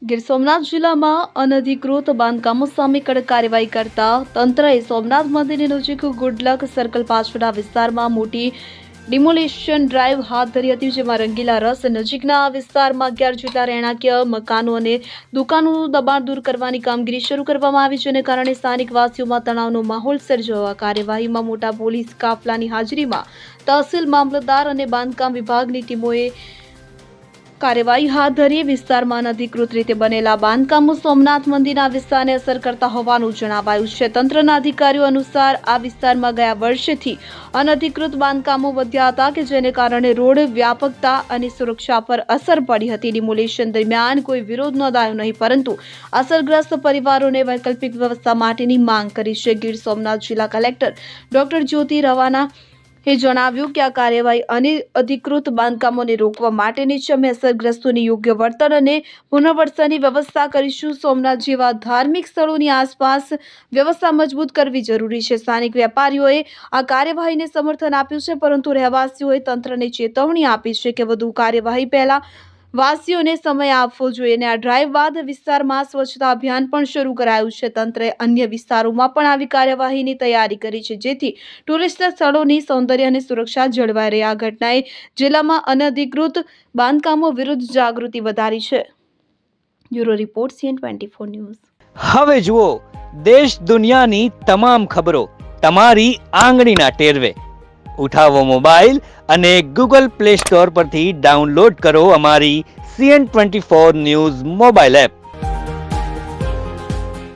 ગીર સોમનાથ જિલ્લામાં અનધિકૃત બાંધકામો સામે કડક કાર્યવાહી કરતા તંત્રએ સોમનાથ મંદિરની નજીક ગુડલક સર્કલ પાછળના વિસ્તારમાં મોટી ડિમોલિશન ડ્રાઈવ હાથ ધરી હતી, જેમાં રંગીલા રસ નજીકના આ વિસ્તારમાં 11 જેટલા રહેણાંકીય મકાનો અને દુકાનોનું દબાણ દૂર કરવાની કામગીરી શરૂ કરવામાં આવી, જેને કારણે સ્થાનિક વાસીઓમાં તણાવનો માહોલ સર્જાયો. કાર્યવાહીમાં મોટા પોલીસ કાફલાની હાજરીમાં તહસીલ, મામલતદાર અને બાંધકામ વિભાગની ટીમોએ કાર્યવાહી હાથ ધરી. વિસ્તારમાં અનધિકૃત રીતે બનેલા બાંધકામો સોમનાથ મંદિરના વિસ્તારને અસર કરતા હોવાનું જણાવાયું છે. તંત્રના અધિકારીઓ અનુસાર આ વિસ્તારમાં ગયા વર્ષથી અનધિકૃત બાંધકામો વધ્યા હતા, કે જેને કારણે રોડ વ્યાપકતા અને સુરક્ષા પર અસર પડી હતી. ડિમોલિશન દરમિયાન કોઈ વિરોધ નોંધાયો નહીં, પરંતુ અસરગ્રસ્ત પરિવારોને વૈકલ્પિક વ્યવસ્થા માટેની માંગ કરી છે. ગીર સોમનાથ જિલ્લા કલેક્ટર ડોક્ટર જ્યોતિ રવાના એ જણાવ્યું કે આ કાર્યવાહી અનધિકૃત બાંધકામોને રોકવા માટેની છે. અમે અસરગ્રસ્તોને યોગ્ય વળતર અને પુનર્વસનની વ્યવસ્થા કરીશું. સોમનાથ જેવા ધાર્મિક સ્થળોની આસપાસ વ્યવસ્થા મજબૂત કરવી જરૂરી છે. સ્થાનિક વેપારીઓએ આ કાર્યવાહીને સમર્થન આપ્યું છે, પરંતુ રહેવાસીઓએ તંત્રને ચેતવણી આપી છે કે વધુ કાર્યવાહી પહેલા વાસીઓને સમય આપવો જોઈએ. અને આ ડ્રાઈવ બાદ વિસ્તારમાં સ્વચ્છતા અભિયાન પણ શરૂ કરાયું છે. તંત્રએ અન્ય વિસ્તારોમાં પણ આવી કાર્યવાહીની તૈયારી કરી છે, જેથી ટુરિસ્ટ સ્થળોની સૌંદર્ય અને સુરક્ષા જળવાઈ રહે. આ ઘટનાએ જિલ્લામાં અનધિકૃત બાંધકામો વિરુદ્ધ જાગૃતિ વધારી છે. Bureau report CN24 news. હવે જુઓ દેશ દુનિયાની તમામ ખબરો તમારી આંગળીના ટેરવે. ઉઠાવો મોબાઈલ અને Google Play Store પરથી ડાઉનલોડ કરો અમારી CN24 ન્યૂઝ મોબાઈલ એપ.